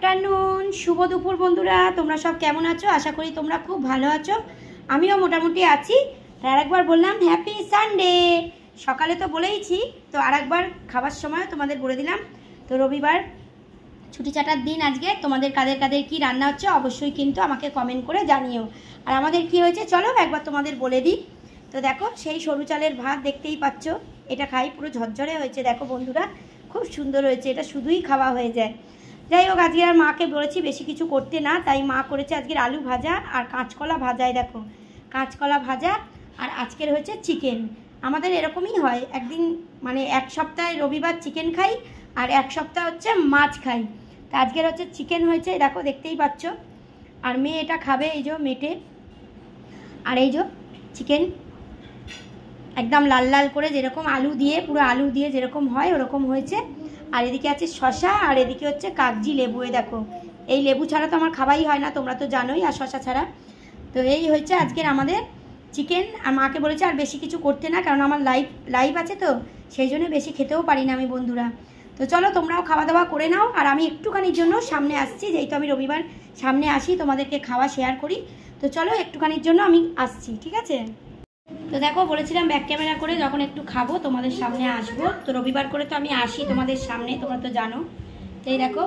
Afternoon, শুভ দুপুর বন্ধুরা। তোমরা সব কেমন আছো? আশা করি তোমরা খুব ভালো আছো। আমিও মোটামুটি আছি। আর একবার বললাম হ্যাপি সানডে। সকালে তো বলেইছি, তো আর একবার খাবার সময় তোমাদের বলে দিলাম। তো রবিবার ছুটি ছাটার দিন আজকে। তোমাদের কাদের কাদের কি রান্না হচ্ছে অবশ্যই কিন্তু আমাকে কমেন্ট করে জানিও। আর আমাদের কি হয়েছে চলো একবার তোমাদের বলে দিই। তো দেখো, সেই সরু চালের ভাত দেখতেই পাচ্ছ। এটা খাই, পুরো ঝরঝরে হয়েছে। দেখো বন্ধুরা, খুব সুন্দর হয়েছে। এটা শুধুই খাওয়া হয়ে যায়। যাই হোক, আজকে আর মাকে বলেছি বেশি কিছু করতে না, তাই মা করেছে আজকের আলু ভাজা আর কাঁচকলা ভাজায়। দেখো, কাঁচকলা ভাজা। আর আজকের হয়েছে চিকেন। আমাদের এরকমই হয়, একদিন মানে এক সপ্তাহে রবিবার চিকেন খাই আর এক সপ্তাহ হচ্ছে মাছ খাই। তা আজকের হচ্ছে চিকেন হয়েছে, দেখো দেখতেই পাচ্ছ। আর মেয়ে এটা খাবে, এই যে মেটে। আর এই যে চিকেন একদম লাল লাল করে, যেরকম আলু দিয়ে, পুরো আলু দিয়ে যেরকম হয় ওরকম হয়েছে। আর এদিকে আছে শশা, আর এদিকে হচ্ছে কাগজি লেবু। দেখো, এই লেবু ছাড়া তো আমার খাওয়াই হয় না, তোমরা তো জানোই, আর শশা ছাড়া। তো এই হচ্ছে আজকের আমাদের চিকেন। আর মাকে বলেছে আর বেশি কিছু করতে না, কারণ আমার লাইভ আছে, তো সেই জন্য বেশি খেতেও পারি না আমি বন্ধুরা। তো চলো তোমরাও খাওয়া দাওয়া করে নাও। আর আমি একটুখানির জন্য সামনে আসছি, যেহেতু আমি রবিবার সামনে আসি, তোমাদেরকে খাওয়া শেয়ার করি। তো চলো একটুখানির জন্য আমি আসছি, ঠিক আছে? তো দেখো, বলেছিলাম ব্যাক ক্যামেরা করে যখন একটু খাবো তোমাদের সামনে আসবো। তো রবিবার করে তো আমি আসি তোমাদের সামনে, তোমরা তো জানো। তো এই দেখো,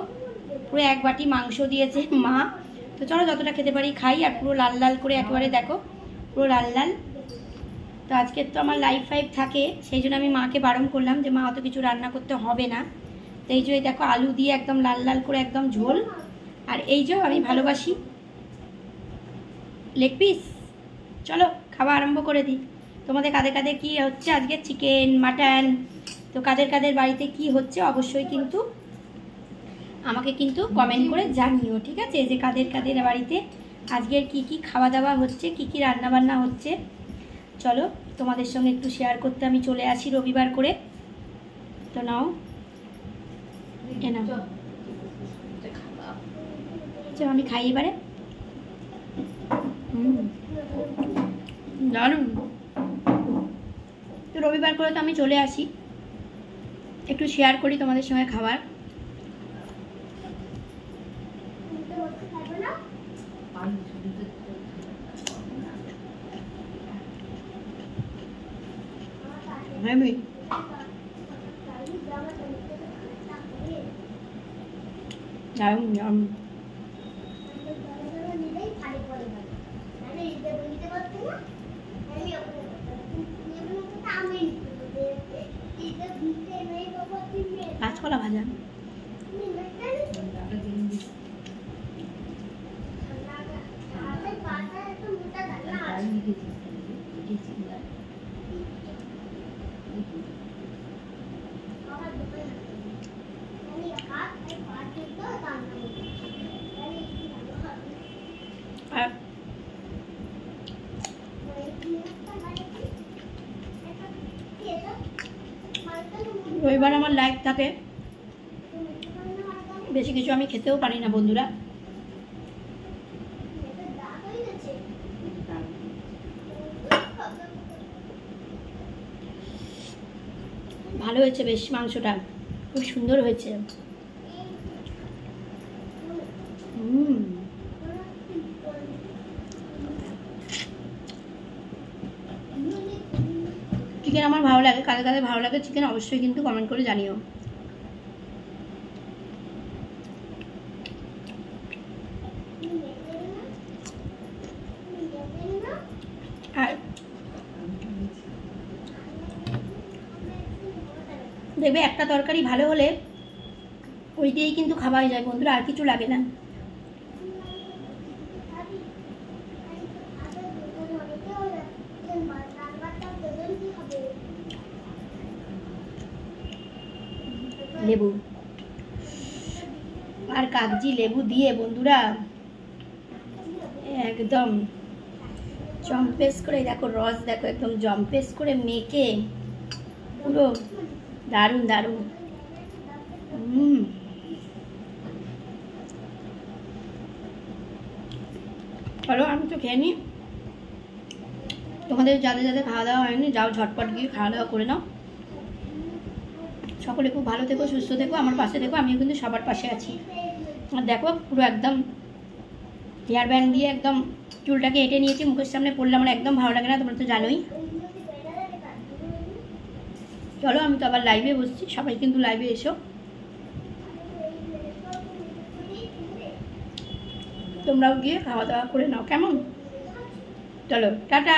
পুরো এক বাটি মাংস দিয়েছে মা। তো চলো যতটা খেতে পারি খাই। আর পুরো লাল লাল করে একেবারে, দেখো পুরো লাল লাল। তো আজকের তো আমার লাইভ ফাইভ থাকে, সেই জন্য আমি মাকে বারণ করলাম যে মা অত কিছু রান্না করতে হবে না। তো এই যে দেখো, আলু দিয়ে একদম লাল লাল করে একদম ঝোল। আর এই যে আমি ভালোবাসি লেগ পিস। চলো খাওয়া আরম্ভ করে দিই। তোমাদের কাদের কাদের কি হচ্ছে আজকে, চিকেন মাটন, তো কাদের কাদের বাড়িতে কি হচ্ছে অবশ্যই কিন্তু আমাকে কিন্তু কমেন্ট করে জানিও, ঠিক আছে? যে কাদের কাদের বাড়িতে আজকের কি কি খাওয়া দাওয়া হচ্ছে, কি কি রান্না বান্না হচ্ছে। চলো তোমাদের সঙ্গে একটু শেয়ার করতে আমি চলে আসি রবিবার করে। তো নাও, আমি খাই এবারে। দারুণ। তো রবিবার করে তো আমি চলে আসি, একটু শেয়ার করি তোমাদের সঙ্গে খাবার। দারুণ। কাঁচকলা ভাজা। আর রবিবার আমার লাইভ থাকে, বেশি কিছু আমি খেতেও পারি না বন্ধুরা। ভালো হয়েছে বেশ, মাংসটা খুব সুন্দর হয়েছে। চিকেন আমার ভালো লাগে, কাদের কাদের ভালো লাগে চিকেন অবশ্যই কিন্তু কমেন্ট করে জানিও। আর দেখবে একটা তরকারি ভালো হলে ওই দিয়েই কিন্তু খাওয়া হয়ে যায় বন্ধুরা, আর কিছু লাগে না। লেবু আর কাগজি লেবু দিয়ে বন্ধুরা একদম জম্পেস করে, দেখো রস দেখো, একদম জম্পেস করে মেখে পুরো দারুণ দারুণ। চলো আমি তো খেয়ে নিই। তোমাদের যাদের যাদের খাওয়া দাওয়া হয়নি, যাও ঝটপট গিয়ে খাওয়া দাওয়া করে নাও। সকলে খুব ভালো থেকো, সুস্থ থেকো, আমার পাশে থেকো, আমিও কিন্তু সবার পাশে আছি। আর দেখো পুরো একদম হেয়ার ব্যান্ড দিয়ে একদম চুলটাকে এঁটে নিয়েছি, মুখের সামনে পড়লে আমার একদম ভালো লাগে না, তোমরা তো জানোই। চলো আমি তো আবার লাইভে বসছি, সবাই কিন্তু লাইভে এসো, তোমরাও গিয়ে খাওয়া দাওয়া করে নাও, কেমন? চলো টাটা।